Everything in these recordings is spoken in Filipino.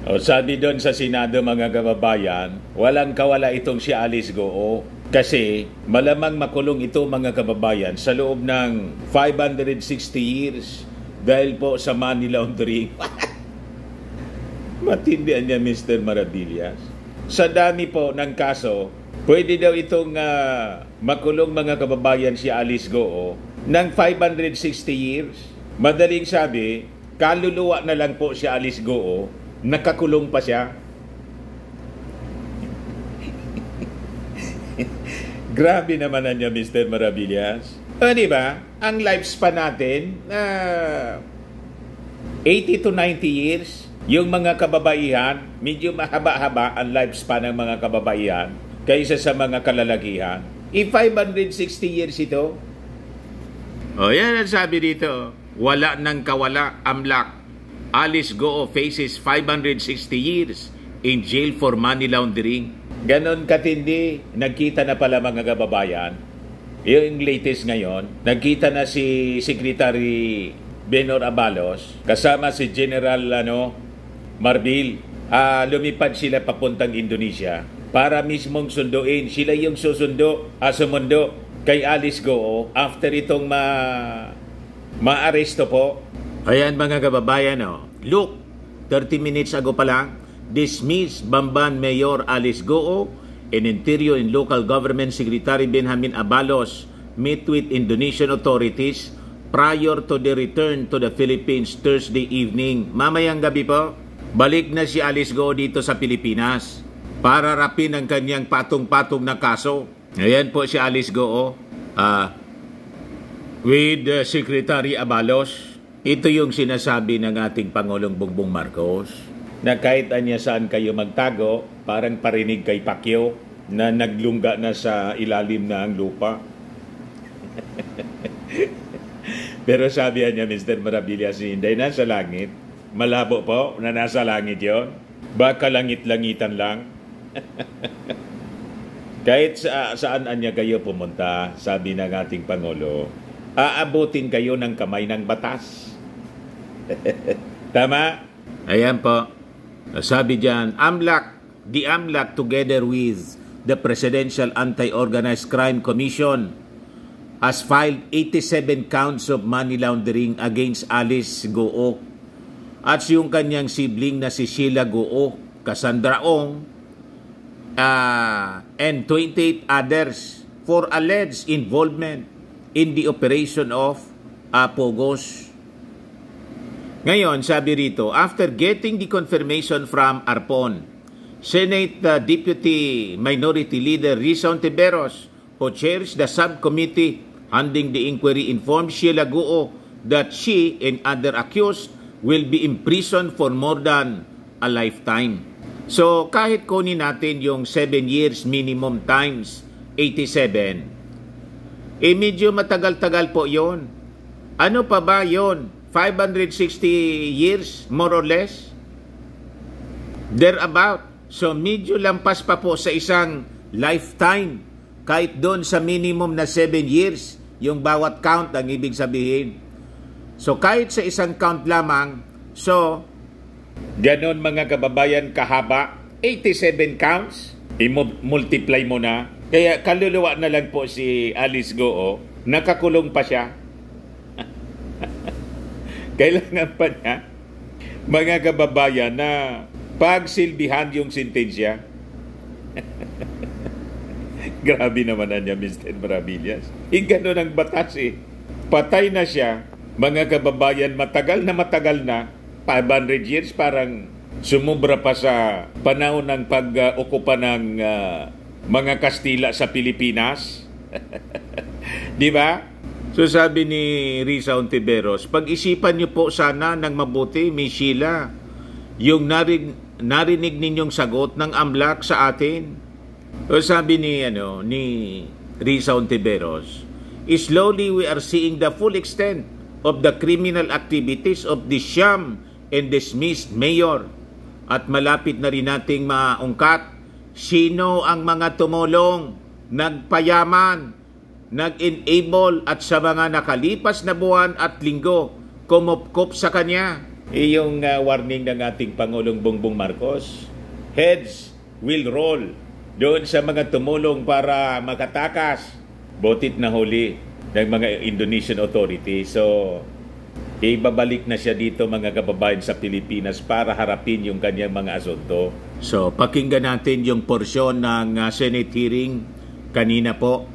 O, sabi doon sa Senado, mga kababayan, walang kawala itong si Alice Goo. Kasi malamang makulong ito, mga kababayan, sa loob ng 560 years dahil po sa money laundering. Matindihan niya, Mr. Maravillas. Sa dami po ng kaso, pwede daw itong makulong, mga kababayan, si Alice Goo ng 560 years. Madaling sabi, kaluluwa na lang po si Alice Goo, nakakulong pa siya. Grabe naman niya, Mr. Maravillas. O, diba? Ang lifespan natin, 80 to 90 years. Yung mga kababaihan, medyo mahaba-haba ang lifespan ng mga kababaihan kaysa sa mga kalalakihan. 560 years ito. O, yan ang sabi dito. Wala nang kawala, amlak. Alice Goo faces 560 years in jail for money laundering. Ganon katindi. Nagkita na pala, mga kababayan. Yung latest ngayon, nagkita na si Secretary Benor Abalos kasama si General Marbil. Lumipad sila papuntang Indonesia para mismong sunduin. Sila yung sumundo kay Alice Goo after itong ma-aresto po. Ayan, mga kababayan, look, 30 minutes ago pa lang, dismissed Bamban Mayor Alice Goo and Interior and Local Government Secretary Benjamin Abalos meet with Indonesian authorities prior to the return to the Philippines Thursday evening. Mamayang gabi po, balik na si Alice Goo dito sa Pilipinas para rapin ang kanyang patong-patong na kaso. Ayan po si Alice Goo with Secretary Abalos. Ito yung sinasabi ng ating Pangulong Bongbong Marcos na kahit anya saan kayo magtago, parang parinig kay Pacquiao na naglungga na sa ilalim na ang lupa. Pero sabi niya, Mr. Maravillas, hindi nasa langit. Malabo po na nasa langit yon. Baka langit-langitan lang. Kahit saan anya kayo pumunta, sabi ng ating Pangulo, aabutin kayo ng kamay ng batas. Tama? Ayan po. Sabi dyan, the AMLAC together with the Presidential Anti-Organized Crime Commission has filed 87 counts of money laundering against Alice Goo at yung kanyang sibling na si Sheila Goo, Cassandra Ong, and 28 others for alleged involvement in the operation of Pogos. Ngayon, sabi rito, after getting the confirmation from ARPON, Senate Deputy Minority Leader Risa Ontiveros, who chairs the subcommittee handling the inquiry, informed Sheila Goo that she and other accused will be imprisoned for more than a lifetime. So, kahit kunin natin yung 7 years minimum times 87, medyo matagal-tagal po yon. Ano pa ba yon? 560 years, more or less? Thereabout. So, medyo lampas pa po sa isang lifetime. Kahit doon sa minimum na 7 years, yung bawat count ang ibig sabihin. So, kahit sa isang count lamang, so, ganon, mga kababayan, kahaba, 87 counts, i-multiply mo na. Kaya kaluluwa na lang po si Alice Goo, nakakulong pa siya. Kailangan pa niya, mga kababayan, na pagsilbihan yung sentensya. Grabe naman na niya, Mr. Maravillas. Ganun ang batas eh. Patay na siya, mga kababayan, matagal na, 500 years, parang sumubra pa sa panahon ng pag-okupa ng mga Kastila sa Pilipinas. Di ba? So sabi ni Risa Ontiveros, pag-isipan niyo po sana ng mabuti, Miss Sheila, yung narinig ninyong sagot ng AMLAC sa atin. So sabi ni Risa Ontiveros, slowly we are seeing the full extent of the criminal activities of the sham and dismissed mayor. At malapit na rin nating maungkat sino ang mga tumulong, nagpayaman, nag-enable at sa mga nakalipas na buwan at linggo kumupkup sa kanya. Yung warning ng ating Pangulong Bongbong Marcos, heads will roll doon sa mga tumulong para makatakas. Botit na huli ng mga Indonesian authorities. So, ibabalik na siya dito mga kababayan sa Pilipinas para harapin yung kanyang mga asunto. So, pakinggan natin yung porsyon ng Senate hearing kanina po.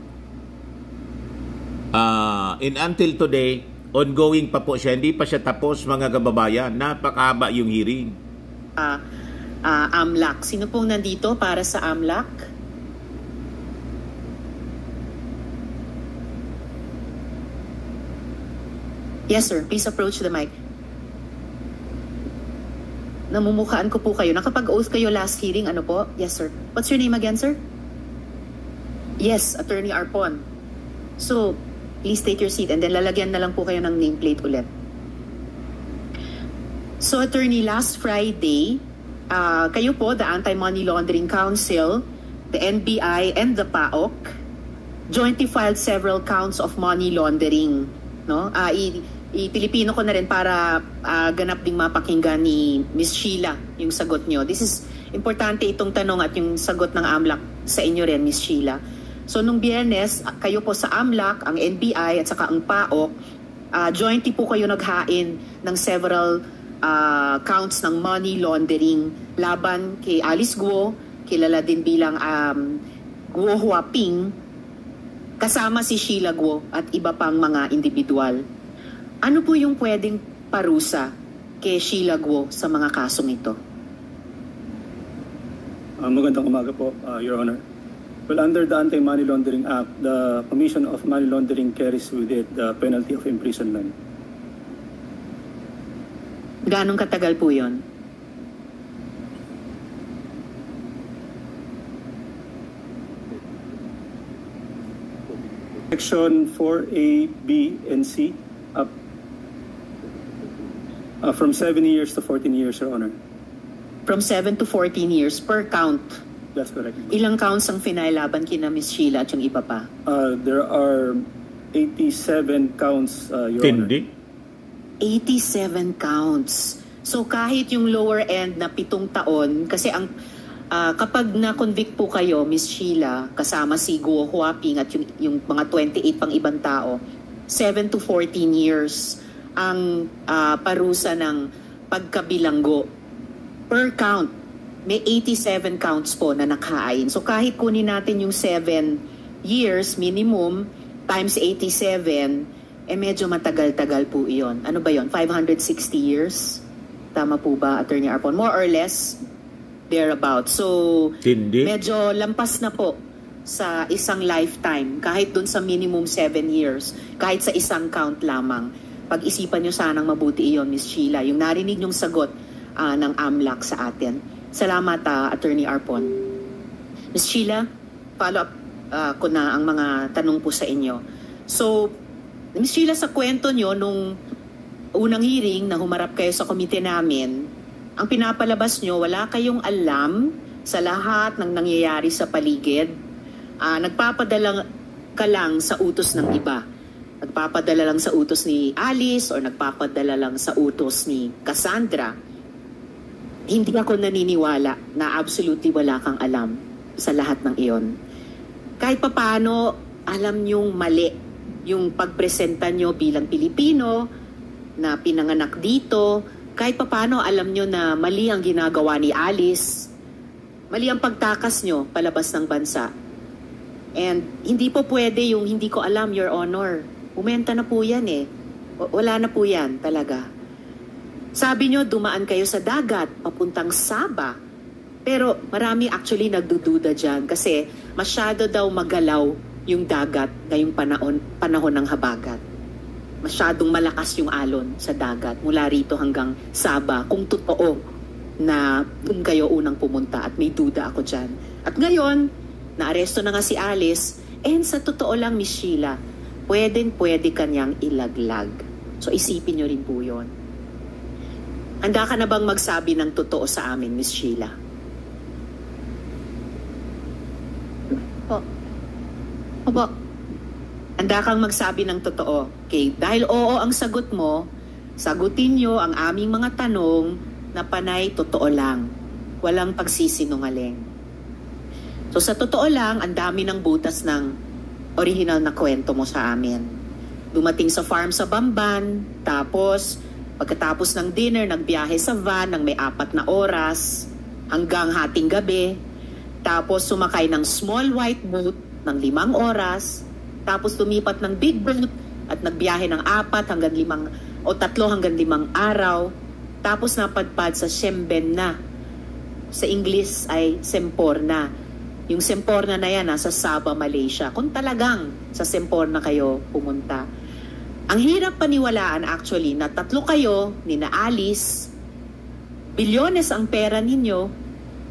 And until today, ongoing pa po siya. Hindi pa siya tapos mga kababayan. Napakahaba yung hearing. AMLAC. Sino pong nandito para sa AMLAC? Yes, sir. Please approach the mic. Namumukhaan ko po kayo. Nakapag-oath kayo last hearing, ano po? Yes, sir. What's your name again, sir? Yes, Attorney Arpon. So, please take your seat and then lalagyan na lang po kayo ng nameplate ulit. So, Attorney, last Friday, kayo po, the Anti-Money Laundering Council, the NBI, and the PAOK, jointly filed several counts of money laundering. No? I-Pilipino ko na rin para ganap ding mapakinggan ni Ms. Sheila yung sagot nyo. This is importante itong tanong at yung sagot ng AMLAC sa inyo rin, Ms. Sheila. So, nung Biyernes, kayo po sa AMLAC, ang NBI at saka ang PAOK, jointly po kayo naghain ng several counts ng money laundering laban kay Alice Guo, kilala din bilang Guo Huaping, kasama si Sheila Guo at iba pang mga individual. Ano po yung pwedeng parusa kay Sheila Guo sa mga kasong ito? Magandang umaga po, Your Honor. Well, under the Anti-Money Laundering Act, the Commission of Money Laundering carries with it the penalty of imprisonment. Ganong katagal po yun? Section 4A, B, and C, from 7 years to 14 years, Your Honor. From 7 to 14 years per count? That's correct. Ilang counts ang finailaban kina Ms. Sheila at yung iba pa? There are 87 counts, Your Tindi. Honor. 87 counts. So kahit yung lower end na 7 taon, kasi ang kapag na-convict po kayo, Ms. Sheila, kasama si Guo Huaping at yung mga 28 pang ibang tao, 7 to 14 years ang parusa ng pagkabilanggo. Per count, may 87 counts po na nakain. So kahit kunin natin yung 7 years minimum times 87, medyo matagal-tagal po iyon. Ano ba yon? 560 years? Tama po ba, Attorney Arpon? More or less, thereabout. So, Tindi. medyo lampas na po sa isang lifetime. Kahit dun sa minimum 7 years. Kahit sa isang count lamang. Pag-isipan nyo sanang mabuti iyon, Ms. Sheila. Yung narinig nyong sagot ng AMLAC sa atin. Salamat, Attorney Arpon. Ms. Sheila, follow up ko na ang mga tanong po sa inyo. So, Ms. Sheila, sa kwento nyo, nung unang hearing na humarap kayo sa komite namin, ang pinapalabas nyo, wala kayong alam sa lahat ng nangyayari sa paligid. Nagpapadala ka lang sa utos ng iba. Nagpapadala lang sa utos ni Alice or nagpapadala lang sa utos ni Cassandra. Hindi ako naniniwala na absolutely wala kang alam sa lahat ng iyon. Kahit papaano, alam nyong mali yung pagpresenta nyo bilang Pilipino na pinanganak dito. Kahit papaano, alam nyo na mali ang ginagawa ni Alice. Mali ang pagtakas nyo palabas ng bansa. And hindi po pwede yung hindi ko alam, Your Honor. Umenta na po yan eh. Wala na po yan talaga. Sabi nyo, dumaan kayo sa dagat, papuntang Sabah. Pero marami actually nagdududa dyan kasi masyado daw magalaw yung dagat ngayong panahon ng habagat. Masyadong malakas yung alon sa dagat mula rito hanggang Sabah. Kung totoo na doon kayo unang pumunta at may duda ako dyan. At ngayon, naaresto na nga si Alice and sa totoo lang, Miss Sheila, pwede kanyang ilaglag. So isipin nyo rin po yun. Handa ka na bang magsabi ng totoo sa amin, Miss Sheila? Opo. Handa kang magsabi ng totoo. Okay, dahil oo ang sagot mo, Sagutin nyo ang aming mga tanong na panay totoo lang. Walang pagsisinungaling. So sa totoo lang, ang dami ng butas ng original na kwento mo sa amin. Dumating sa farm sa Bamban, tapos pagkatapos ng dinner, nagbiyahe sa van ng may 4 na oras hanggang hating gabi. Tapos sumakay ng small white boat ng 5 oras. Tapos lumipat ng big boat at nagbiyahe ng 4 hanggang 5 o 3 hanggang 5 araw. Tapos napadpad sa Siembenna. Sa English ay Semporna. Yung Semporna na yan nasa Sabah, Malaysia. Kung talagang sa Semporna kayo pumunta. Ang hirap paniwalaan actually na 3 kayo, ni na Alice, bilyones ang pera ninyo,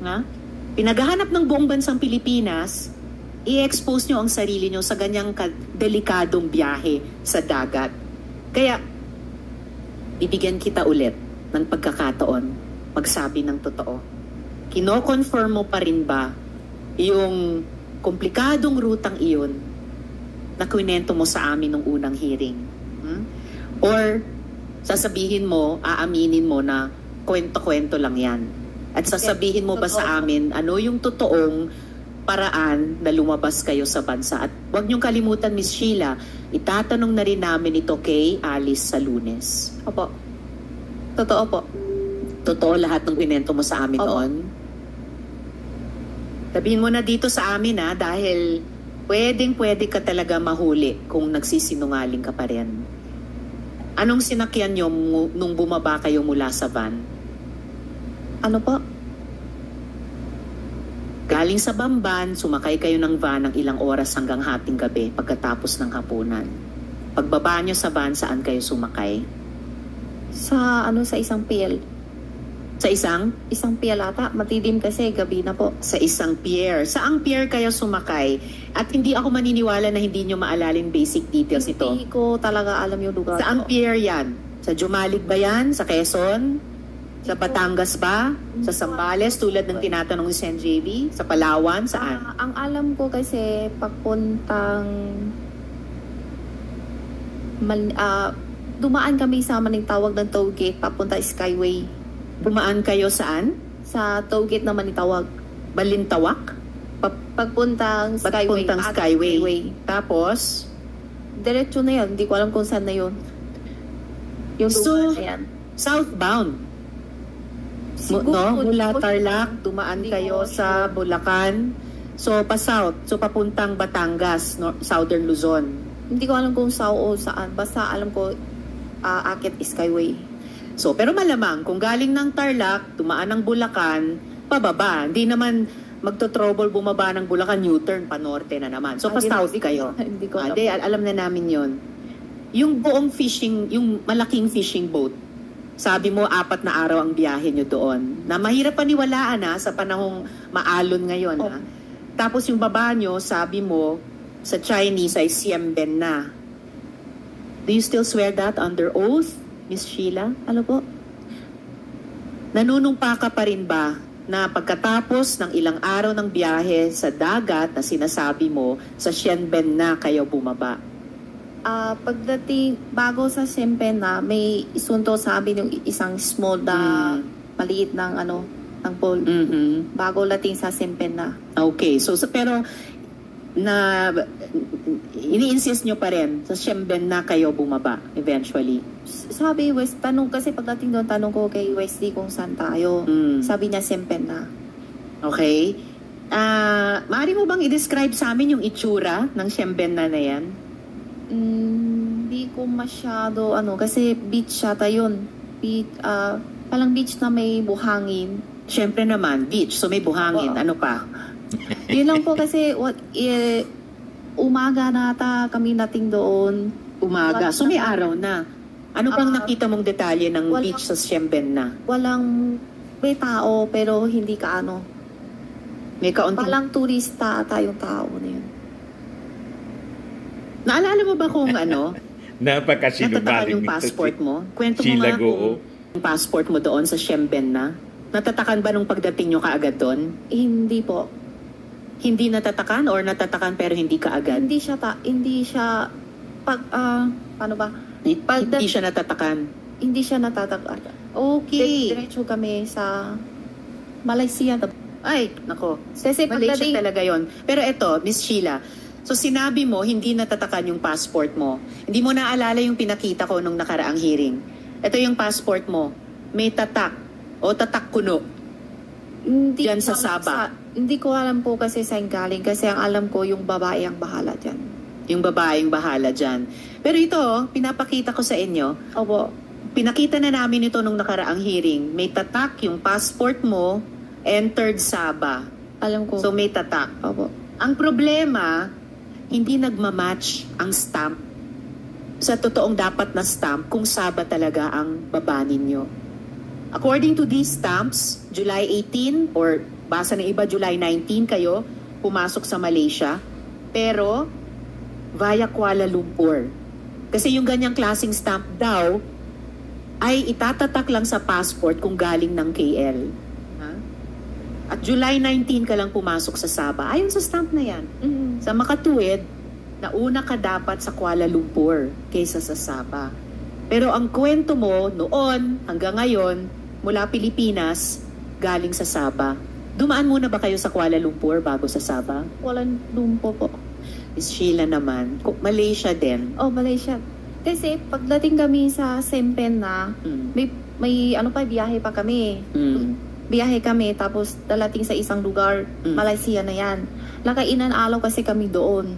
nga? Pinaghahanap ng buong bansang Pilipinas, i-expose nyo ang sarili nyo sa ganyang delikadong biyahe sa dagat. Kaya, bibigyan kita ulit ng pagkakataon magsabi ng totoo. Kino-confirm mo pa rin ba yung komplikadong rutang iyon na kwento mo sa amin nung unang hearing? Or sasabihin mo, aaminin mo na kwento-kwento lang yan? At sasabihin mo ba sa amin ano yung totoong paraan na lumabas kayo sa bansa? At huwag niyong kalimutan, Miss Sheila, itatanong na rin namin ito kay Alice sa Lunes. Opo. Totoo po. Totoo lahat ng kwento mo sa amin noon? Sabihin mo na dito sa amin dahil pwede ka talaga mahuli kung nagsisinungaling ka pa rin. Anong sinakyan niyo nung bumaba kayo mula sa van? Ano po? Galing sa Bamban, sumakay kayo ng van ng ilang oras hanggang hating gabi pagkatapos ng hapunan. Pagbaba niyo sa van, saan kayo sumakay? Sa isang pier. Sa isang? Isang pier ata. Matidim kasi, gabi na po. Sa isang pier. Saang pier kayo sumakay? At hindi ako maniniwala na hindi nyo maalala yung basic details ito. Hindi ko talaga alam yung lugar. Saang pier yan? Sa Jumalig ba yan? Sa Quezon? Sa Batangas ba? Sa Zambales tulad ng tinatanong ni Sen. JV? Sa Palawan? Saan? Ang alam ko kasi papuntang dumaan kami sa maning tawag ng toll gate papunta Skyway. Dumaan kayo saan? Sa toll gate na manitawag. Balintawak? Pagpuntang Skyway. Skyway. Tapos? Diretso na yan. Hindi ko alam kung saan na yun. Yung lugar na yan. Southbound? Mula Tarlac, dumaan kayo sa Bulacan. So, pa-south. So, papuntang Batangas, Southern Luzon. Hindi ko alam kung south o saan. Basta alam ko, akit Skyway. So, pero malamang, kung galing ng Tarlac, dumaan ng Bulacan, pababa. Hindi naman magto-trouble bumaba ng Bulacan, U-turn, pa-norte na naman. So, pa-south kayo. Hindi ko alam. Alam na namin yon. Yung buong fishing, yung malaking fishing boat, sabi mo, 4 na araw ang biyahe nyo doon. Na mahirap paniwalaan sa panahong maalon ngayon. Tapos yung baba nyo, sabi mo, sa Chinese ay Siembenna. Do you still swear that under oath, Miss Sheila? Ano po? Nanunumpa ka pa rin ba na pagkatapos ng ilang araw ng biyahe sa dagat na sinasabi mo, sa Siembenna kayo bumaba? Pagdating, bago sa Siembenna, may isunto sa amin yung isang small na maliit ng ng pool. Bago lating sa Siembenna. Okay. So, pero ini-insist nyo pa rin sa Siembenna kayo bumaba eventually? Sabi West, tanong kasi pagdating doon, tanong ko kay Wesley kung saan tayo. Sabi niya Siembenna. Okay. Maaari mo bang i-describe sa amin yung itsura ng Siembenna na yan? Hindi ko masyado kasi beach yata yun. Palang beach na may buhangin. Siyempre naman, beach. So may buhangin. Ano pa? Yun lang po kasi umaga na ata kami nating doon. Umaga. So may araw na. Ano pang nakita mong detalye ng beach sa Siembenna? May tao pero hindi ka May kaunting... Palang turista ata yung tao na yun. Naalala mo ba kung Napakasinungaling natatakan yung passport mo? Kwento mo nga kung yung passport mo doon sa Siembenna. Natatakan ba nung pagdating nyo kaagad doon? Hindi po. Hindi natatakan or natatakan pero hindi kaagad? Hindi siya paano ba? Hindi siya natatakan. hindi siya natatakal. Okay. Diretso kami sa Malaysia. Ay, nako. Kasi Malaysia pagdating, talaga yon. Pero eto, Miss Sheila, so sinabi mo, hindi natatakan yung passport mo. Hindi mo naalala yung pinakita ko nung nakaraang hearing. Ito yung passport mo. May tatak o tatak kuno. hindi Diyan sa ko alam Sabah. Hindi ko alam po kasi saan galing. Kasi ang alam ko, yung babae ang bahala dyan. Yung babaeng bahala dyan. Pero ito, pinapakita ko sa inyo. Opo. Pinakita na namin ito nung nakaraang hearing. May tatak yung passport mo, entered Sabah. Alam ko. So may tatak. Opo. Ang problema, hindi nagmamatch ang stamp sa totoong dapat na stamp kung Sabah talaga ang baba ninyo. According to these stamps, July 18 or basa ng iba July 19 kayo pumasok sa Malaysia, pero via Kuala Lumpur. Kasi yung ganyang klaseng stamp daw ay itatatak lang sa passport kung galing ng KL. Ha? At July 19 ka lang pumasok sa Sabah. Ayon sa stamp na yan. Sa makatuwid, nauna ka dapat sa Kuala Lumpur kaysa sa Sabah. Pero ang kwento mo noon hanggang ngayon, mula Pilipinas, galing sa Sabah. Dumaan muna ba kayo sa Kuala Lumpur bago sa Sabah? Kuala Lumpur po. Miss Sheila naman, Malaysia din. Oh, Malaysia. Kasi pagdating kami sa Sempen na, may ano pa, biyahe pa kami. Biyahe kami, tapos dalating sa isang lugar, Malaysia na yan. Nakainan alaw kasi kami doon.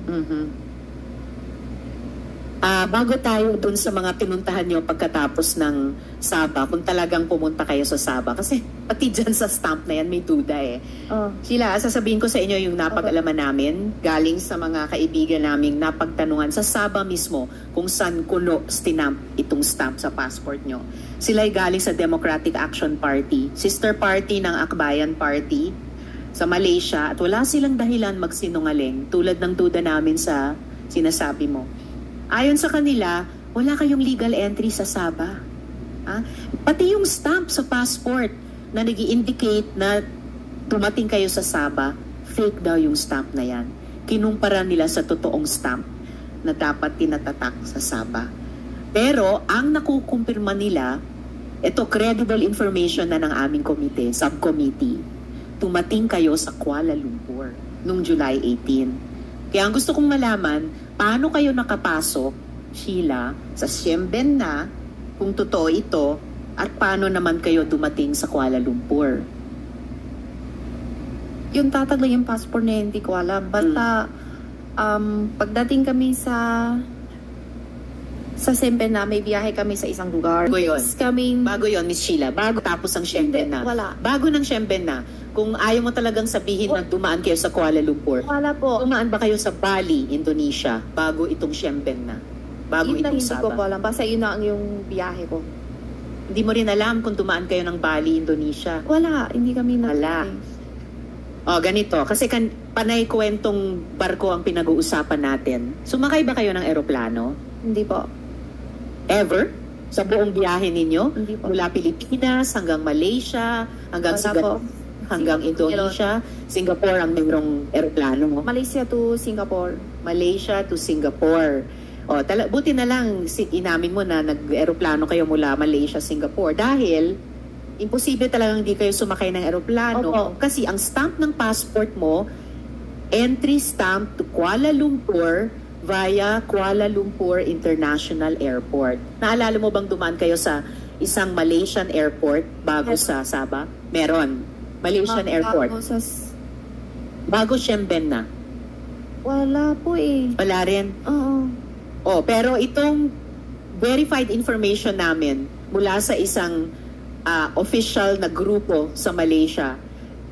Bago tayo dun sa mga pinuntahan nyo pagkatapos ng Sabah, kung talagang pumunta kayo sa Sabah, kasi pati dyan sa stamp na yan may duda eh. Sheila, sasabihin ko sa inyo yung napag-alaman namin galing sa mga kaibigan naming napagtanungan sa Sabah mismo kung saan kuno stinamp itong stamp sa passport nyo. Sila ay galing sa Democratic Action Party, sister party ng Akbayan Party sa Malaysia, at wala silang dahilan magsinungaling tulad ng duda namin sa sinasabi mo. Ayon sa kanila, wala kayong legal entry sa Sabah. Pati yung stamp sa passport na nag-i-indicate na dumating kayo sa Sabah, fake daw yung stamp na yan. Kinumpara nila sa totoong stamp na dapat tinatatak sa Sabah. Pero ang nakukumpirma nila, ito credible information na ng aming komite, subcommittee, dumating kayo sa Kuala Lumpur noong July 18. Kaya ang gusto kong malaman, paano kayo nakapasok, Sheila, sa Siemben na, kung totoo ito, at paano naman kayo dumating sa Kuala Lumpur? Yung tatag lang yung passport na hindi ko alam. Basta, pagdating kami sa Siemben na, may biyahe kami sa isang lugar. Bago yun, Miss Sheila. Bago tapos ang Siemben na. Wala. Bago ng Siemben na, kung ayaw mo talagang sabihin na dumaan kayo sa Kuala Lumpur. Wala po. Dumaan ba kayo sa Bali, Indonesia, bago itong Siemben na? Bago Yun itong hindi Sabah? ko po alam. Basta yun na yung biyahe ko. Hindi mo rin alam kung dumaan kayo ng Bali, Indonesia? Wala. Hindi kami Wala. Ganito. Kasi panay kwentong barko ang pinag-uusapan natin. Sumakay ba kayo ng eroplano? Hindi po. Ever? Sa buong biyahe ninyo? Hindi po. Mula Pilipinas hanggang Malaysia, hanggang Wala po. hanggang Indonesia, Singapore ang mayroong eroplano mo. Malaysia to Singapore. Malaysia to Singapore. Buti na lang inamin mo na nag-eroplano kayo mula Malaysia, Singapore. Dahil imposible talagang hindi kayo sumakay ng eroplano. Opo. Kasi ang stamp ng passport mo, entry stamp to Kuala Lumpur via Kuala Lumpur International Airport. Naalala mo bang dumaan kayo sa isang Malaysian airport bago sa Sabah? Meron. Malaysian airport. Bago Siemben na. Wala po eh. Wala rin. Pero itong verified information namin mula sa isang official na grupo sa Malaysia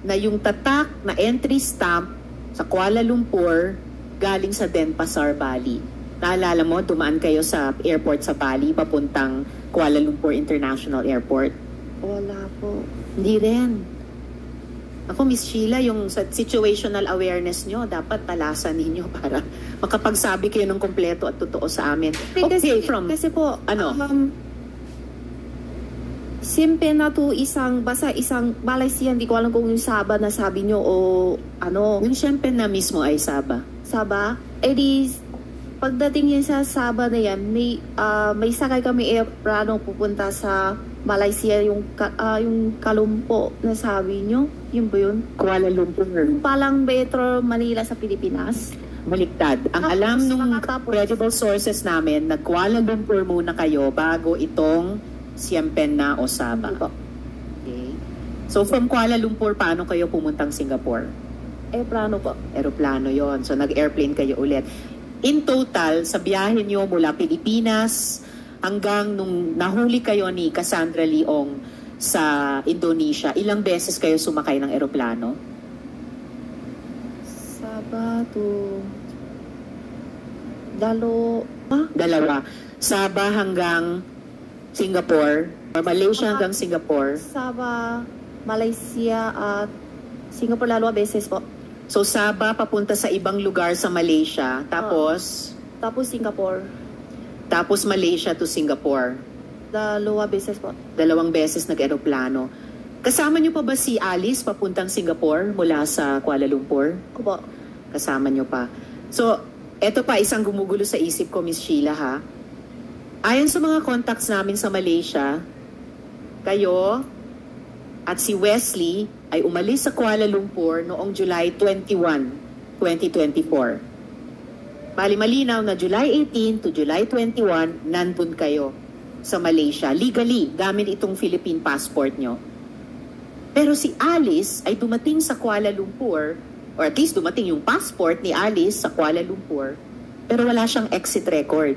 na yung tatak na entry stamp sa Kuala Lumpur galing sa Denpasar, Bali. Naalala mo, dumaan kayo sa airport sa Bali papuntang Kuala Lumpur International Airport? Wala po. Hindi rin. Ako, Miss Sheila, yung situational awareness nyo, dapat talasan ninyo para makapagsabi kayo ng kompleto at totoo sa amin. Kasi po, Siempen na to isang Malaysia, hindi ko alam kung yung Sabah na sabi nyo o ano. Yung Siempen na mismo ay Sabah. Sabah? Eh di, pagdating yan sa Sabah na yan, may sakay kami aeroplano pupunta sa Malaysia, yung Kalumpo na sabi nyo. Yun ba yun? Kuala Lumpur. Yung palang Metro Manila sa Pilipinas. Baliktad. Ang Tapos, alam nung makatapos. credible sources namin, nag-Kuala Lumpur muna kayo bago itong Siem Pen na o Sabah. Hindi po. Okay. So from Kuala Lumpur, paano kayo pumuntang Singapore? Aeroplano po. Aeroplano yon. So nag-airplane kayo ulit. In total, sa biyahe nyo mula Pilipinas hanggang nung nahuli kayo ni Cassandra Leong sa Indonesia, ilang beses kayo sumakay ng aeroplano? Sabah to Dalawa. Sabah hanggang Singapore, or Malaysia hanggang Singapore. Sabah, Malaysia at Singapore 2 beses po. So Sabah papunta sa ibang lugar sa Malaysia, tapos Singapore, tapos Malaysia to Singapore. 2 beses po. 2 beses nag-aeroplano. Kasama niyo pa ba si Alice papuntang Singapore mula sa Kuala Lumpur? Opo. Kasama niyo pa. So, eto pa isang gumugulo sa isip ko, Miss Sheila, ha? Ayon sa mga contacts namin sa Malaysia, kayo at si Wesley ay umalis sa Kuala Lumpur noong July 21, 2024. Bali malinaw na July 18 to July 21, nandun kayo sa Malaysia. Legally, gamit itong Philippine passport nyo. Pero si Alice ay dumating sa Kuala Lumpur, or at least dumating yung passport ni Alice sa Kuala Lumpur, pero wala siyang exit record.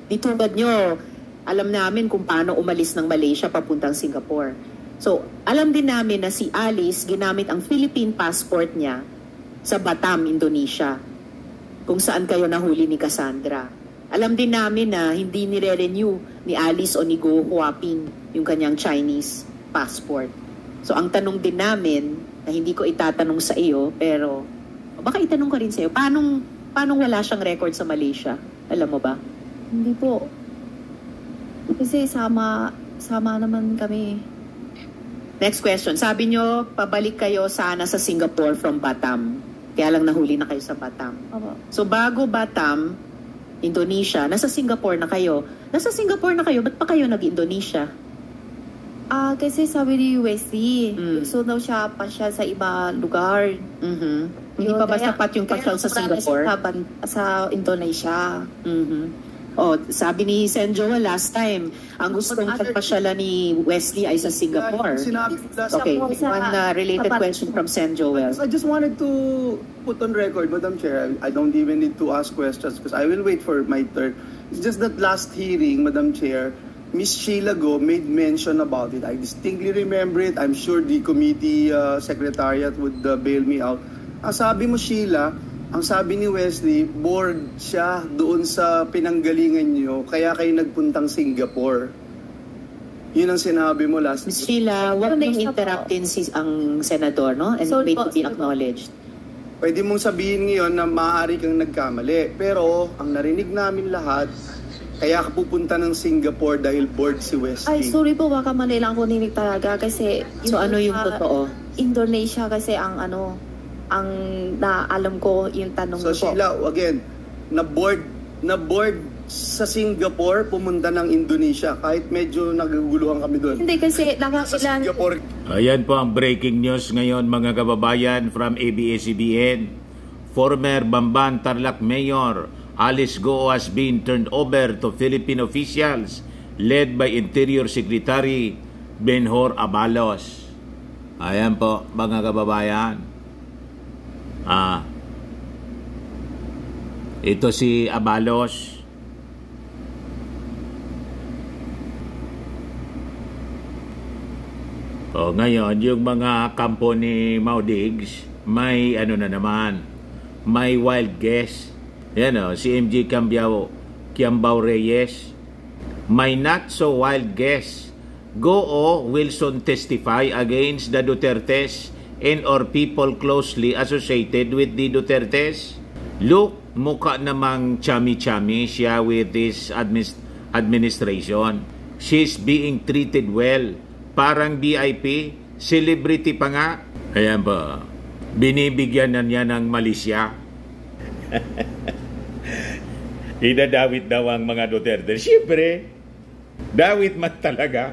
Di tulad nyo, alam namin kung paano umalis ng Malaysia papuntang Singapore. So, alam din namin na si Alice ginamit ang Philippine passport niya sa Batam, Indonesia, kung saan kayo nahuli ni Cassandra. Alam din namin na hindi nire-renew ni Alice o ni Go Huaping yung kanyang Chinese passport. So, ang tanong din namin, na hindi ko itatanong sa iyo, pero baka itanong ko rin sa iyo, paano wala siyang record sa Malaysia? Alam mo ba? Hindi po. Kasi sama naman kami. Next question. Sabi nyo, pabalik kayo sana sa Singapore from Batam. Kaya lang nahuli na kayo sa Batam. Opo. So bago Batam, Indonesia, nasa Singapore na kayo. Nasa Singapore na kayo, ba't pa kayo nag-Indonesia? Kasi sabi ni Wesley, gusto daw siya pasyal sa iba lugar. Hindi pa ba sapat yung pasyal sa Singapore? Sa Indonesia. Oh, sabi ni Sen Joel last time, ang gustong pagpasyalan ni Wesley ay sa Singapore. Okay, one related question from Sen Joel. I just wanted to put on record, Madam Chair, I don't even need to ask questions because I will wait for my turn. It's just that last hearing, Madam Chair, Miss Sheila Go made mention about it. I distinctly remember it. I'm sure the committee secretariat would bail me out. Ang sabi mo, Sheila, ang sabi ni Wesley, bored siya doon sa pinanggalingan niyo, kaya kayo nagpuntang Singapore. Yun ang sinabi mo last. Ms. Sheila, huwag mong interruptin ang senador, no? And wait to be acknowledged. Pwede mong sabihin ngayon na maaari kang nagkamali. Pero, ang narinig namin lahat, kaya ka pupunta ng Singapore dahil bored si Wesley. Ay, sorry po, baka mali lang ko ninig talaga kasi... So, ano yung totoo? Indonesia kasi ang naalam ko yung tanong so, ko. So Sheila, again, na-board sa Singapore, pumunta ng Indonesia kahit medyo naguguluhan kami doon. Hindi kasi sa Singapore. Ayan po ang breaking news ngayon mga kababayan from ABS-CBN. Former Bamban Tarlac Mayor Alice Go has been turned over to Philippine officials led by Interior Secretary Benhur Abalos. Ayan po mga kababayan. Ito si Abalos. Ngayon, yung mga kampo ni Maudigs, may na naman, may wild guess. Yan si MJ Kiambao Reyes. May not so wild guess. Go Wilson testify against the Dutertes and or people closely associated with the Dutertes. Look, mukha namang chami-chami siya with this administration. She's being treated well. Parang VIP, celebrity pa nga. Ayan ba, binibigyan na niya ng Malaysia. Idadawit daw ang mga Duterte. Siyempre, dawit man talaga.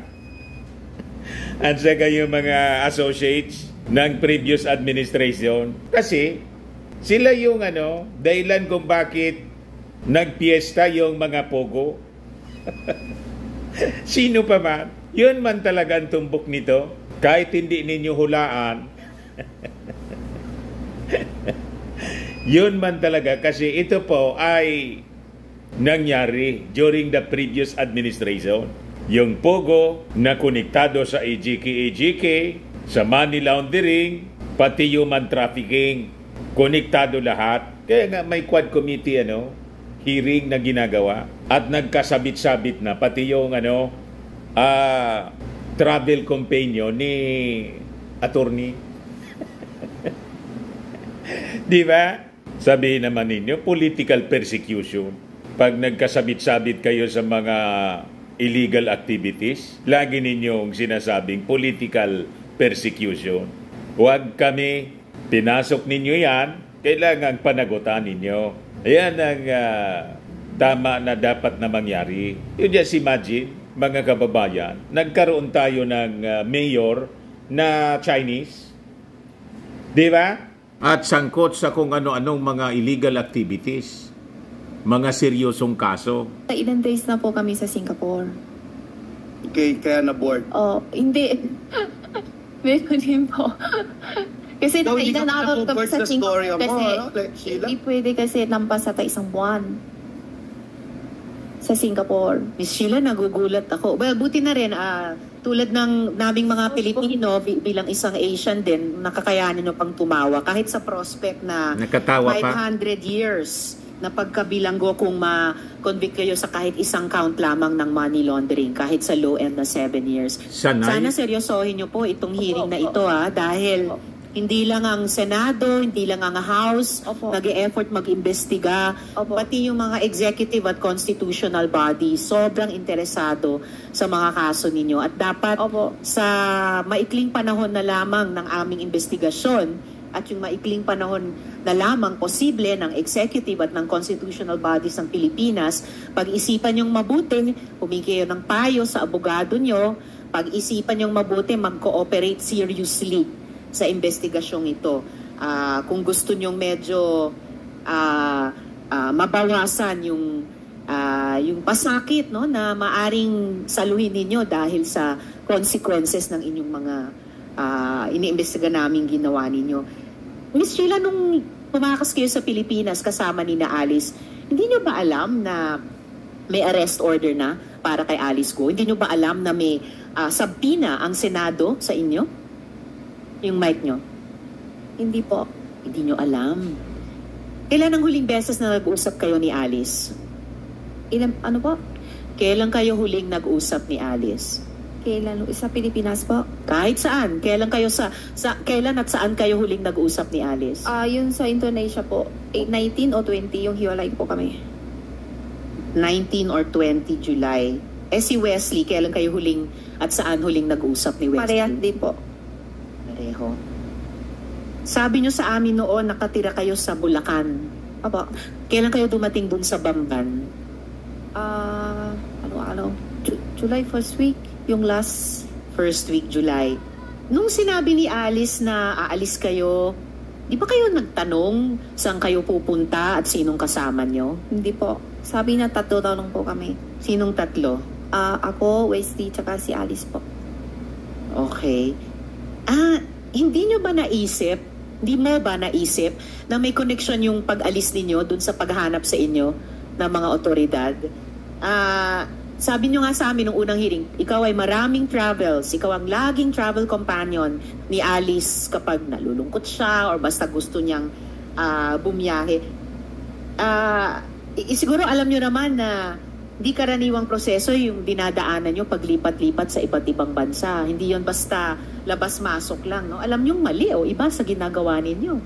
At saka yung mga associates ng previous administration. Kasi sila yung dahilan kung bakit nagpiesta yung mga pogo. Sino pa man? Yun man talaga ang tumbok nito. Kahit hindi ninyo hulaan. Yun man talaga kasi ito po ay nangyari during the previous administration. Yung pogo na konektado sa AGK, sa money laundering, pati human trafficking, konektado lahat. Kaya nga may quad committee hearing na ginagawa at nagkasabit-sabit na pati yung travel companion ni attorney. Di ba? Sabihin naman ninyo, political persecution. Pag nagkasabit-sabit kayo sa mga illegal activities, lagi ninyong sinasabing political persecution. Huwag kami, pinasok ninyo yan, kailangan panagutan ninyo. Ayan ang tama na dapat na mangyari. You just imagine, mga kababayan, nagkaroon tayo ng mayor na Chinese. Di ba? At sangkot sa kung ano-anong mga illegal activities. Mga seryosong kaso. Ilan days na po kami sa Singapore. Okay, kaya na-board. Hindi. Meron din po. Kasi So, hindi nakailan ka araw kami na-comfort sa sa story Singapore. mo, Kasi like Sheila? hindi pwede kasi lampas sa isang buwan. Sa Singapore. Miss Sheila, nagugulat ako. Well, buti na rin, tulad ng naming mga Pilipino, bilang isang Asian din, nakakayanin nyo pang tumawa. Kahit sa prospect na Nakatawa 500 years na pagkabilanggo kung ma-convict kayo sa kahit isang count lamang ng money laundering, kahit sa low end na 7 years. Sana seryosohin nyo po itong hearing na ito dahil hindi lang ang Senado, hindi lang ang House, nag-e-effort mag-imbestiga, pati yung mga executive at constitutional bodies, sobrang interesado sa mga kaso ninyo. At dapat sa maikling panahon na lamang ng aming investigasyon, at yung maikling panahon na lamang posible ng executive at ng constitutional bodies ng Pilipinas, pag-isipan yung mabuti, humingi kayo ng payo sa abogado nyo, pag-isipan yung mabuti, mag-cooperate seriously sa investigasyong ito. Kung gusto nyong medyo mabawasan yung pasakit na maaring saluhin ninyo dahil sa consequences ng inyong mga iniimbestiga namin ginawa ninyo. Miss Sheila, nung pumakas kayo sa Pilipinas kasama ni na Alice, hindi nyo ba alam na may arrest order na para kay Alice Go? Hindi nyo ba alam na may subpoena ang Senado sa inyo? Yung mic nyo? Hindi po. Hindi nyo alam. Kailan ang huling beses na nag-usap kayo ni Alice? Ano po? Kailan kayo huling nag-usap ni Alice? Kailan? Sa Pilipinas po? Kahit saan. Kailan kayo kailan at saan kayo huling nag-usap ni Alice? Yun sa Indonesia po. 19 o 20 yung hiwalay po kami. 19 or 20 July. Si Wesley, kailan kayo huling at saan huling nag-usap ni Wesley? Parehas din po. Pareho. Sabi nyo sa amin noon, nakatira kayo sa Bulacan. Opo. Kailan kayo dumating dun sa Bamban? July first week. Yung last first week, July. Nung sinabi ni Alice na aalis kayo, di ba kayo nagtanong saan kayo pupunta at sinong kasama nyo? Hindi po. Sabi na 3 daw lang po kami. Sinong 3? Ako, Wesley, tsaka si Alice po. Okay. Hindi mo ba naisip na may connection yung pag-alis ninyo dun sa paghanap sa inyo ng mga otoridad? Sabi nyo nga sa amin nung unang hearing, ikaw ay maraming travels, ikaw ang laging travel companion ni Alice kapag nalulungkot siya or basta gusto niyang bumiyahe. Siguro alam nyo naman na di karaniwang proseso yung dinadaanan nyo paglipat-lipat sa iba't ibang bansa. Hindi yon basta labas-masok lang. No? Alam nyo mali o iba sa ginagawa ninyo.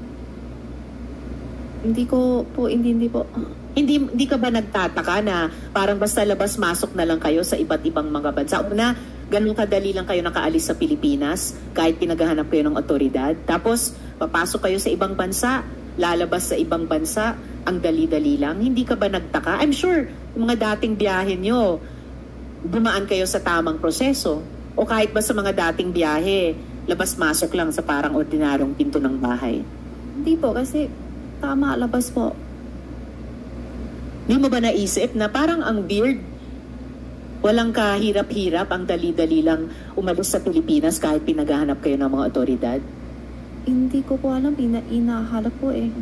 Hindi po. Hindi ka ba nagtataka na parang basta labas-masok na lang kayo sa iba't ibang mga bansa? Una, ganun kadali lang kayo nakaalis sa Pilipinas kahit pinaghahanap kayo ng otoridad. Tapos, papasok kayo sa ibang bansa, lalabas sa ibang bansa, ang dali-dali lang? Hindi ka ba nagtaka? I'm sure, yung mga dating biyahe nyo, dumaan kayo sa tamang proseso. O kahit ba sa mga dating biyahe, labas-masok lang sa parang ordinaryong pinto ng bahay. Hindi po, kasi tama, labas po. Hindi mo ba naisip na parang ang weird, walang kahirap-hirap, ang dali-dali lang umalis sa Pilipinas kahit pinaghahanap kayo ng mga otoridad? Hindi ko po alam, inahalap po eh.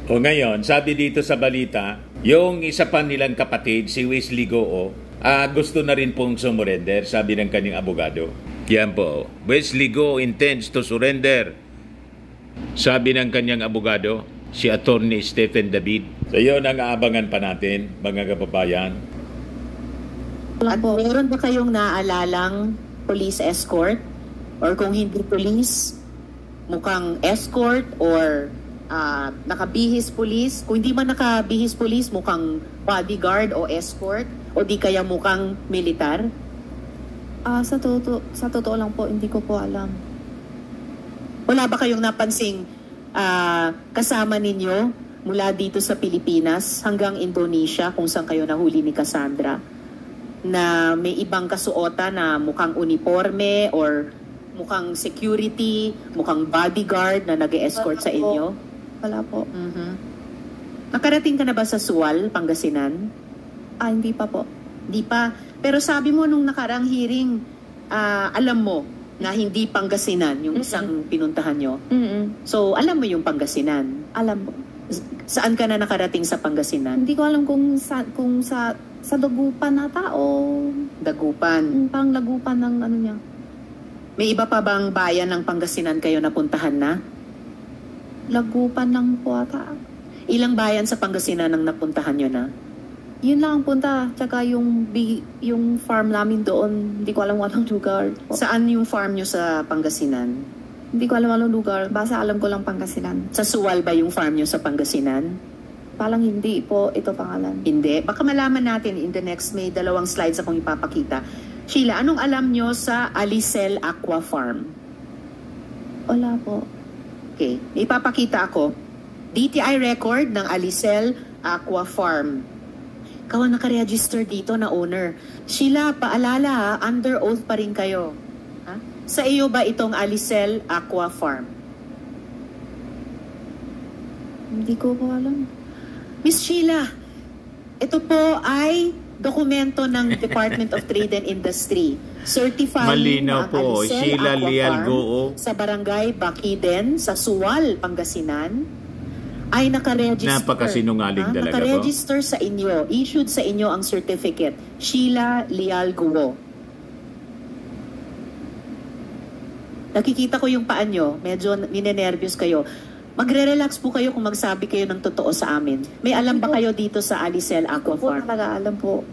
O ngayon, sabi dito sa balita, yung isa pa nilang kapatid, si Wesley Goo, gusto na rin pong sumurrender, sabi ng kanyang abogado. Yan po, Wesley Goo intends to surrender, sabi ng kanyang abogado, si Attorney Stephen David. So yun ang aabangan pa natin, mga kababayan. At meron ba kayong naalalang police escort? Or kung hindi police, mukhang escort or nakabihis police? Kung hindi man nakabihis police, mukhang bodyguard o escort? O di kaya mukhang militar? Sa totoo lang po, hindi ko po alam. Wala ba kayong napansing kasama ninyo mula dito sa Pilipinas hanggang Indonesia kung saan kayo nahuli ni Cassandra na may ibang kasuotan na mukhang uniforme or mukhang security, mukhang bodyguard na nag-escort sa inyo? Wala po. Nakarating ka na ba sa Sual, Pangasinan? Hindi pa po. Hindi pa. Pero sabi mo nung nakarang hearing, alam mo na hindi Pangasinan yung isang pinuntahan nyo. So, alam mo yung Pangasinan? Alam po. Saan ka na nakarating sa Pangasinan? Hindi ko alam kung sa Dagupan nata o Dagupan. Pang Lagupan ng ano niya. May iba pa bang bayan ng Pangasinan kayo napuntahan na? Lagupan lang po ata. Ilang bayan sa Pangasinan ang napuntahan nyo na? Yun lang ang punta. Tsaka yung farm namin doon, hindi ko alam anong lugar. Saan yung farm nyo sa Pangasinan? Hindi ko alam anong lugar. Basta alam ko lang Pangasinan. Sa Sual ba yung farm nyo sa Pangasinan? Parang hindi po ito pangalan. Hindi. Baka malaman natin in the next, may 2 slides akong ipapakita. Sheila, anong alam nyo sa Alicel Aqua Farm? Wala po. Okay. Ipapakita ako. DTI record ng Alicel Aqua Farm. Ikaw ang nakaregister dito na owner. Sheila, paalala ha, under oath pa rin kayo. Ha? Sa iyo ba itong Alicel Aqua Farm? Hindi ko po alam. Miss Sheila, ito po ay dokumento ng Department of Trade and Industry. Certifying Malinaw po, Alicel Sheila Aqua Leal Farm Goo. sa Barangay Bakiden sa Sual, Pangasinan ay nakaregister. Napakasinungaling talaga po. Nakaregister sa inyo. Issued sa inyo ang certificate. Sheila Leal Goo. Nakikita ko yung paan nyo. Medyo ninenervyos kayo. Magre-relax po kayo kung magsabi kayo ng totoo sa amin. May alam ba kayo dito sa Alicel Aqua Farm? Talaga alam po.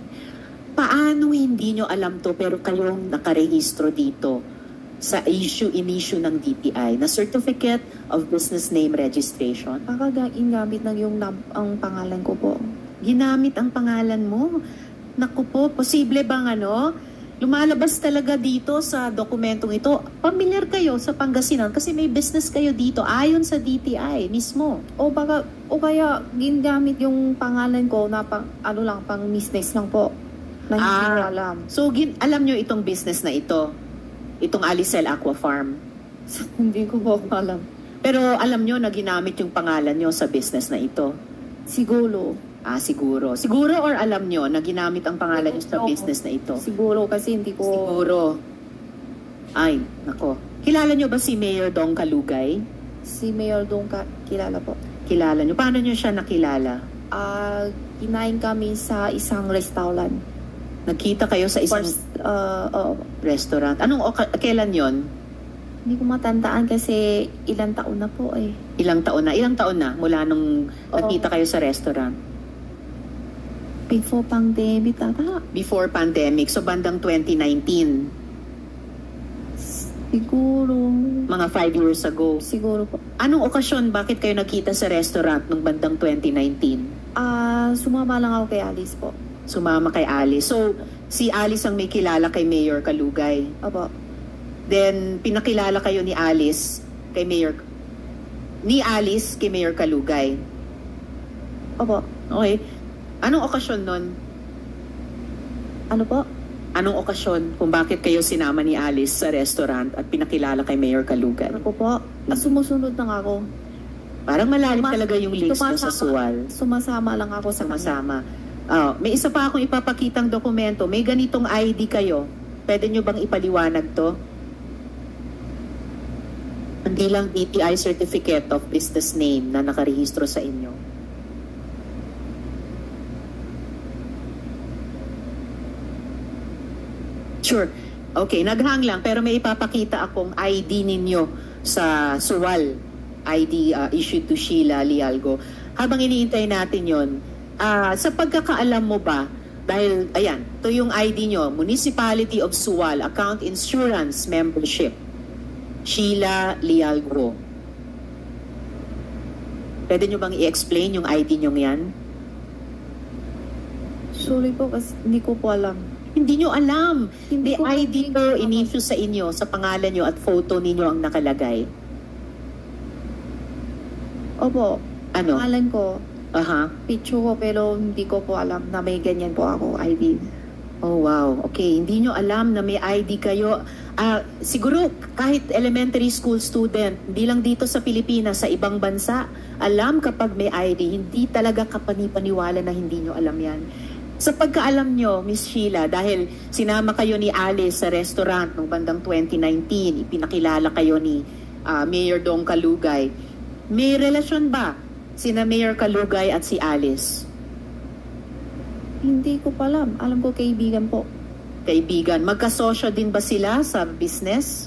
Paano hindi nyo alam to pero kayong nakarehistro dito sa issue ng DTI na Certificate of Business Name Registration? Baka ginamit ng yung ang pangalan ko po. Ginamit ang pangalan mo? Naku po, posible bang lumalabas talaga dito sa dokumentong ito? Pamilyar kayo sa Pangasinan kasi may business kayo dito ayon sa DTI mismo. O kaya ginamit yung pangalan ko na pang business lang po. Na hindi ko alam. So alam nyo itong business na ito? Itong Alicel Aqua Farm? Hindi ko po alam. Pero alam nyo na ginamit yung pangalan nyo sa business na ito? Siguro. Siguro. Siguro or alam nyo na ginamit ang pangalan nyo sa business na ito? Siguro kasi hindi ko... Siguro. Ay, nako. Kilala nyo ba si Mayor Dong Kalugay? Si Mayor Dong kilala po. Kilala nyo? Paano nyo siya nakilala? Kinain kami sa isang restaurant. Nagkita kayo sa isang restaurant? Kailan yon? Hindi ko matandaan kasi ilang taon na po eh. Ilang taon na? Ilang taon na mula nung nagkita kayo sa restaurant? Before pandemic ata. Before pandemic. So bandang 2019? Siguro. Mga 5 years ago? Siguro po. Anong okasyon? Bakit kayo nagkita sa restaurant nung bandang 2019? Sumama lang ako kay Alice po. Sumama kay Alice. So, si Alice ang may kilala kay Mayor Kalugay. Opo. Then, pinakilala kayo ni Alice kay Mayor Kalugay. Opo. Okay. Anong okasyon nun? Ano po? Anong okasyon kung bakit kayo sinama ni Alice sa restaurant at pinakilala kay Mayor Kalugay? Ano po? Sumusunod lang ako. Parang malalim talaga yung links mo sa suwal. Sumasama lang ako sa Sumasama. May isa pa akong ipapakitang dokumento. May ganitong ID kayo. Pwede nyo bang ipaliwanag to? Hindi lang DTI Certificate of Business Name na nakarehistro sa inyo. Sure. Okay, naghang lang pero may ipapakita akong ID ninyo sa Suwal. ID issued to Sheila Lialgo. Habang iniintay natin yon, sa pagkakaalam mo ba, dahil, ayan, ito yung ID nyo, Municipality of Suwal, Account Insurance Membership, Sheila Lialgo. Pwede nyo bang i-explain yung ID nyo yan? Sorry po kasi hindi ko po alam. Hindi nyo alam. Hindi ko ID ko in-issue sa inyo, sa pangalan nyo at photo ninyo ang nakalagay. Opo. Ano? Pangalan ko. Aha. Picture ko pero hindi ko po alam na may ganyan po ako ID. Oh, wow. Okay, hindi nyo alam na may ID kayo. Siguro kahit elementary school student, hindi lang dito sa Pilipinas, sa ibang bansa, alam kapag may ID, hindi talaga kapanipaniwala na hindi nyo alam yan. Sa pagkaalam nyo, Miss Sheila, dahil sinama kayo ni Alice sa restaurant noong bandang 2019, ipinakilala kayo ni Mayor Dong Kalugay, may relasyon ba sina Mayor Kalugay at si Alice? Hindi ko pa alam. Alam ko kaibigan po. Kaibigan. Magkasosyo din ba sila sa business?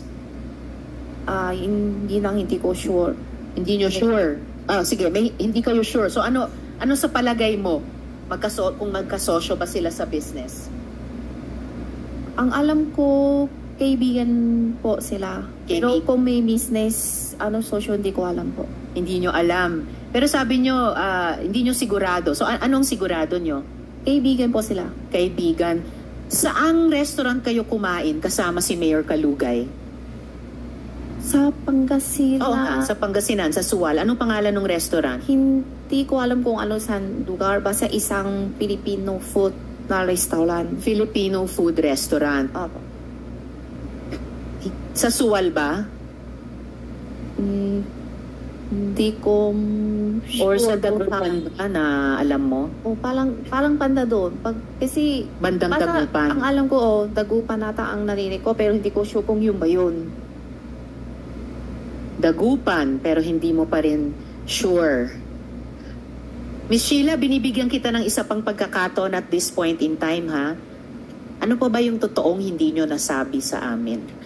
Hindi ko sure. Hindi nyo sure? Sige, hindi kayo sure. So ano sa palagay mo? Kung magkasosyo ba sila sa business? Ang alam ko, kaibigan po sila. Pero kung may business, sosyo, hindi ko alam po. Hindi nyo alam. Pero sabi nyo, hindi nyo sigurado. So anong sigurado nyo? Kaibigan po sila. Kaibigan. Saang restaurant kayo kumain kasama si Mayor Kalugay? Sa Pangasinan. Sa Pangasinan, sa Suwal. Anong pangalan ng restaurant? Hindi ko alam kung ano sa lugar. Basta isang Filipino food na restaurant. Filipino food restaurant. Opo. Sa Suwal ba? Hindi ko sure. Or sa Dagupan ba na alam mo? O parang banda doon. Kasi bandang Dagupan. Ang alam ko, Dagupan nata ang narinig ko pero hindi ko sure kung yun ba yun. Dagupan pero hindi mo pa rin sure. Miss Sheila, binibigyan kita ng isa pang pagkakataon at this point in time, ha? Ano pa ba yung totoong hindi nyo nasabi sa amin?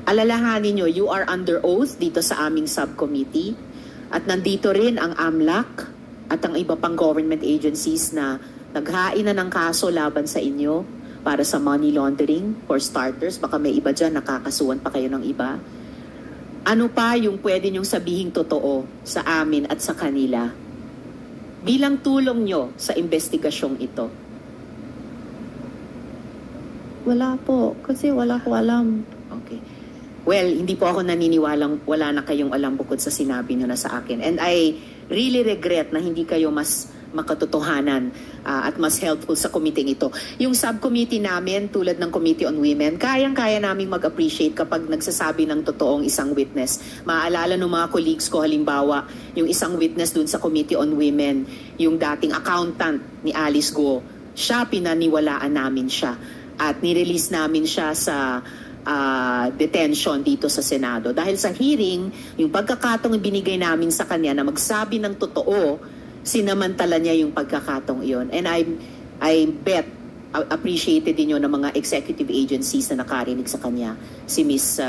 Alalahanin nyo, you are under oath dito sa aming subcommittee at nandito rin ang AMLAC at ang iba pang government agencies na naghain na ng kaso laban sa inyo para sa money laundering. For starters, baka may iba dyan, nakakasuhan pa kayo ng iba. Ano pa yung pwede nyong sabihing totoo sa amin at sa kanila bilang tulong nyo sa investigasyong ito? Wala po, kasi wala ko alam. Okay. Well, hindi po ako naniniwalang wala na kayong alam bukod sa sinabi nyo na sa akin. And I really regret na hindi kayo mas makatotohanan at mas helpful sa committee ito. Yung subcommittee namin, tulad ng Committee on Women, kayang-kaya naming mag-appreciate kapag nagsasabi ng totoong isang witness. Maaalala ng mga colleagues ko, halimbawa, yung isang witness dun sa Committee on Women, yung dating accountant ni Alice Go, siya, pinaniwalaan namin siya. At nirelease namin siya sa detention dito sa Senado. Dahil sa hearing, yung pagkakataong binigay namin sa kanya na magsabi ng totoo, sinamantala niya yung pagkakataong iyon. And I bet appreciated din yun ng mga executive agencies na nakarinig sa kanya, si Miss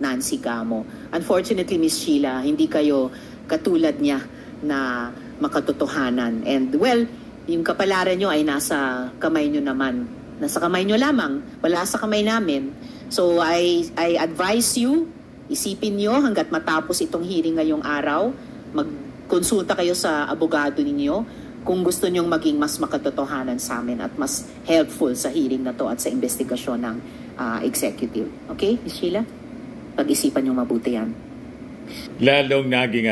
Nancy Gamo. Unfortunately, Miss Sheila, hindi kayo katulad niya na makatotohanan. And well, yung kapalaran nyo ay nasa kamay nyo naman. Nasa kamay nyo lamang, wala sa kamay namin. So I advise you, isipin nyo hanggat matapos itong hearing ngayong araw, konsulta kayo sa abogado ninyo kung gusto nyong maging mas makatotohanan sa amin at mas helpful sa hearing na to at sa investigasyon ng executive. Okay, Ms. Sheila? Pag-isipan nyong mabuti yan. Lalong naging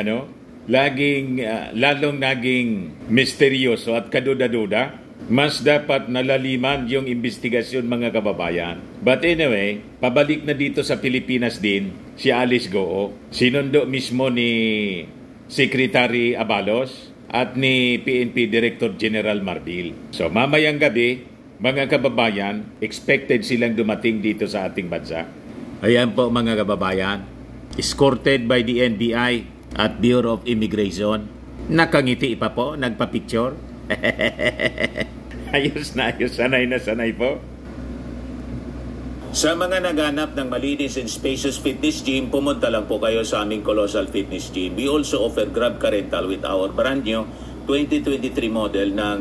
lalong naging misteryoso at kaduda-duda, mas dapat nalaliman yung investigasyon, mga kababayan. But anyway, pabalik na dito sa Pilipinas din si Alice Goo. Sinundo mismo ni Secretary Abalos at ni PNP Director General Marbil. So mamayang gabi, mga kababayan, expected silang dumating dito sa ating bansa. Ayan po, mga kababayan, escorted by the NBI at Bureau of Immigration. Nakangiti pa po, nagpa-picture. Ayos na ayos, sanay na sanay po. Sa mga naghanap ng malinis and spacious fitness gym, pumunta lang po kayo sa aming Colossal Fitness Gym. We also offer Grab Car Rental with our brand new 2023 model ng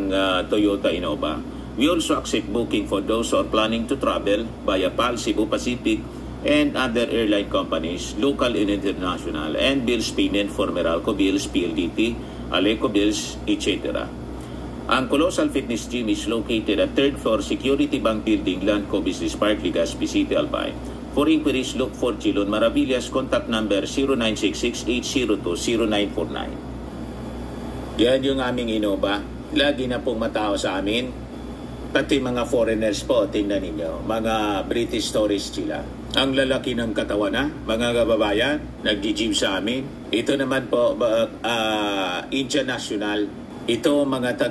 Toyota Innova. We also accept booking for those who are planning to travel via PAL, Cebu Pacific, and other airline companies, local and international, and bills payment for Meralco Bills, PLDT, Aleco Bills, etc. Ang Colossal Fitness Gym is located at 3rd floor Security Bank Building, Landco Business Park, Legazpi City, Albay. For inquiries, look for Chilon Maravillas. Contact number 0966-802-0949. Yan yung aming Innova. Lagi na pong matao sa amin. Pati mga foreigners po, tingnan ninyo. Mga British tourists sila. Ang lalaki ng katawan na, mga kababayan, nag-gym sa amin. Ito naman po, international. Ito mga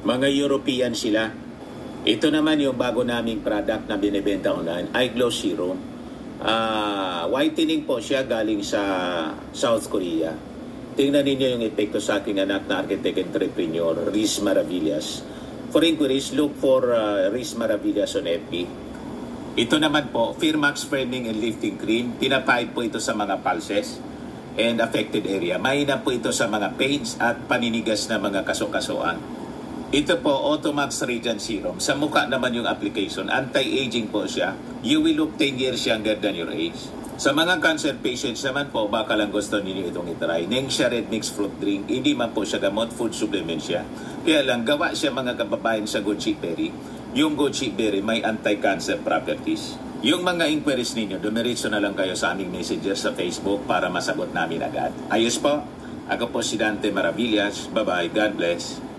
mga European sila. Ito naman yung bago naming product na binibenta online, iGlow Serum. Whitening po siya galing sa South Korea. Tingnan ninyo yung epekto sa aking anak na architect entrepreneur, Riz Maravillas. For inquiries, look for Riz Maravillas on FB. Ito naman po, Firmax Framing and Lifting Cream. Pinapahid po ito sa mga pulses and affected area. Mahina po ito sa mga pains at paninigas na mga kaso-kasuan. Ito po, Automax Radiant Serum. Sa mukha naman yung application. Anti-aging po siya. You will look 10 years younger than your age. Sa mga cancer patients naman po, baka lang gusto ninyo itong itry. Nengxia Red Mix Fruit Drink. Hindi man po siya gamot, food supplement siya. Kaya lang, gawa siya mga kababayan sa goji berry. Yung goji berry may anti-cancer properties. Yung mga inquiries ninyo, dumiretso na lang kayo sa aming messenger sa Facebook para masagot namin agad. Ayos po. Ako po si Dante Maravillas. Bye-bye. God bless.